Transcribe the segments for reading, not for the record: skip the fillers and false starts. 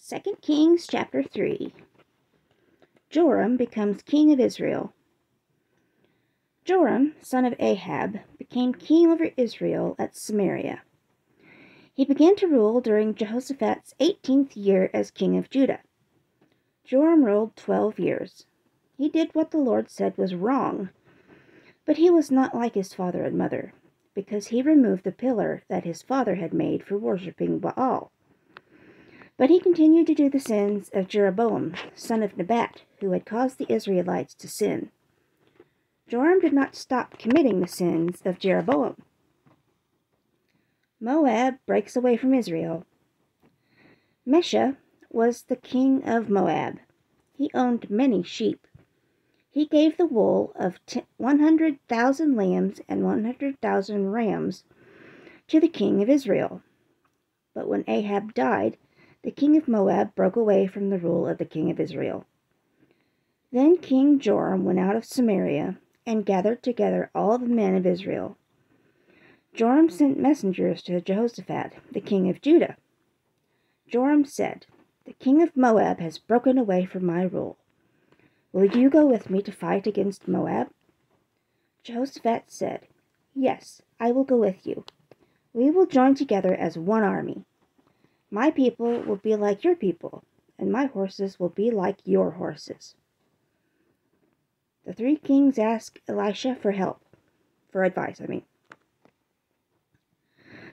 2 Kings chapter 3. Joram becomes king of Israel. Joram, son of Ahab, became king over Israel at Samaria. He began to rule during Jehoshaphat's 18th year as king of Judah. Joram ruled 12 years. He did what the Lord said was wrong, but he was not like his father and mother, because he removed the pillar that his father had made for worshipping Baal. But he continued to do the sins of Jeroboam, son of Nebat, who had caused the Israelites to sin. Joram did not stop committing the sins of Jeroboam. Moab breaks away from Israel. Mesha was the king of Moab. He owned many sheep. He gave the wool of 100,000 lambs and 100,000 rams to the king of Israel. But when Ahab died, the king of Moab broke away from the rule of the king of Israel. Then King Joram went out of Samaria and gathered together all the men of Israel. Joram sent messengers to Jehoshaphat, the king of Judah. Joram said, "The king of Moab has broken away from my rule. Will you go with me to fight against Moab?" Jehoshaphat said, "Yes, I will go with you. We will join together as one army. My people will be like your people, and my horses will be like your horses." The three kings asked Elisha for advice.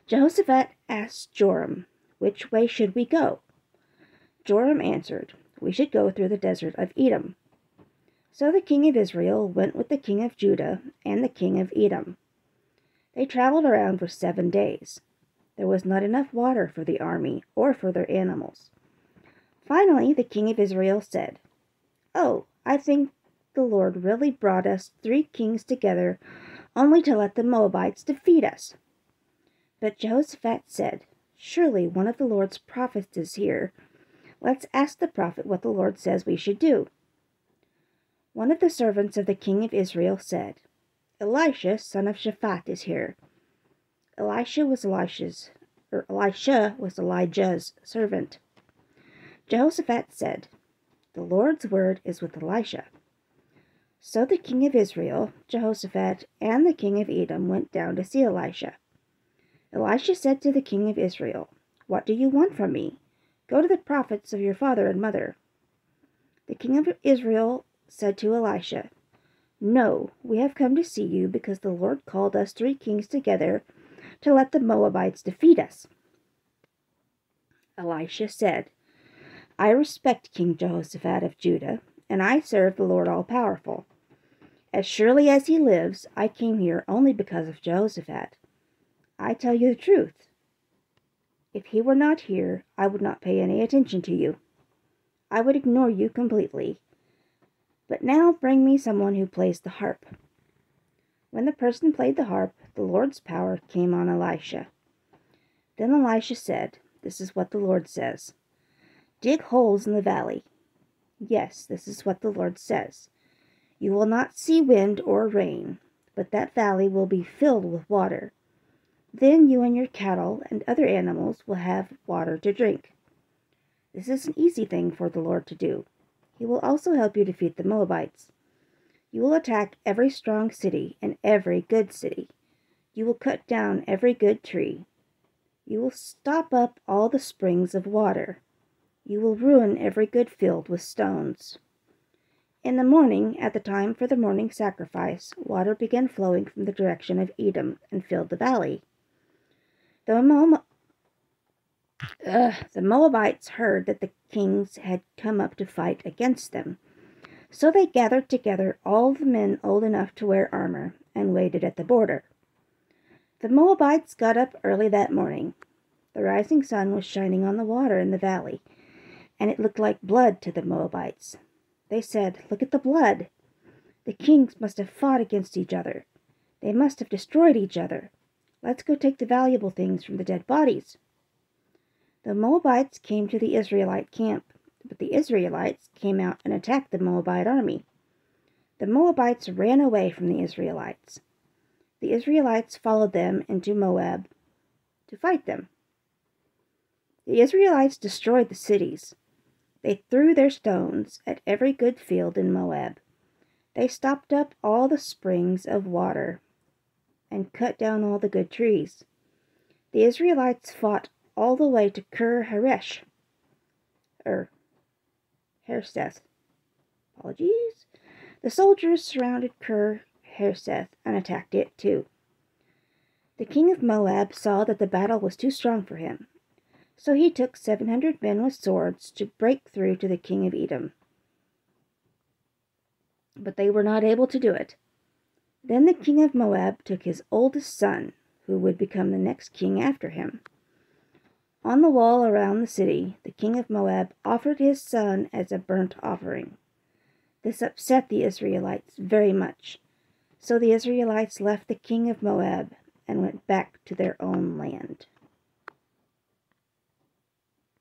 Jehoshaphat asked Joram, "Which way should we go?" Joram answered, "We should go through the desert of Edom." So the king of Israel went with the king of Judah and the king of Edom. They traveled around for 7 days. There was not enough water for the army or for their animals. Finally, the king of Israel said, "Oh, I think the Lord really brought us 3 kings together only to let the Moabites defeat us." But Jehoshaphat said, "Surely one of the Lord's prophets is here. Let's ask the prophet what the Lord says we should do." One of the servants of the king of Israel said, "Elisha, son of Shaphat, is here." Elisha was Elijah's servant. Jehoshaphat said, "The Lord's word is with Elisha." So the king of Israel, Jehoshaphat, and the king of Edom went down to see Elisha. Elisha said to the king of Israel, "What do you want from me? Go to the prophets of your father and mother." The king of Israel said to Elisha, "No, we have come to see you because the Lord called us 3 kings together to let the Moabites defeat us." Elisha said, "I respect King Jehoshaphat of Judah, and I serve the Lord all-powerful. As surely as he lives, I came here only because of Jehoshaphat. I tell you the truth. If he were not here, I would not pay any attention to you. I would ignore you completely. But now bring me someone who plays the harp." When the person played the harp, the Lord's power came on Elisha. Then Elisha said, "This is what the Lord says. Dig holes in the valley." Yes, this is what the Lord says. "You will not see wind or rain, but that valley will be filled with water. Then you and your cattle and other animals will have water to drink." This is an easy thing for the Lord to do. He will also help you defeat the Moabites. You will attack every strong city and every good city. You will cut down every good tree. You will stop up all the springs of water. You will ruin every good field with stones. In the morning, at the time for the morning sacrifice, water began flowing from the direction of Edom and filled the valley. The Moabites heard that the kings had come up to fight against them. So they gathered together all the men old enough to wear armor and waited at the border. The Moabites got up early that morning. The rising sun was shining on the water in the valley, and it looked like blood to the Moabites. They said, "Look at the blood. The kings must have fought against each other. They must have destroyed each other. Let's go take the valuable things from the dead bodies." The Moabites came to the Israelite camp, but the Israelites came out and attacked the Moabite army. The Moabites ran away from the Israelites. The Israelites followed them into Moab to fight them. The Israelites destroyed the cities. They threw their stones at every good field in Moab. They stopped up all the springs of water and cut down all the good trees. The Israelites fought all the way to Kir Hareseth. Apologies. The soldiers surrounded Kir Hareseth and attacked it too. The king of Moab saw that the battle was too strong for him, so he took 700 men with swords to break through to the king of Edom. But they were not able to do it. Then the king of Moab took his oldest son, who would become the next king after him. On the wall around the city, the king of Moab offered his son as a burnt offering. This upset the Israelites very much, so the Israelites left the king of Moab and went back to their own land.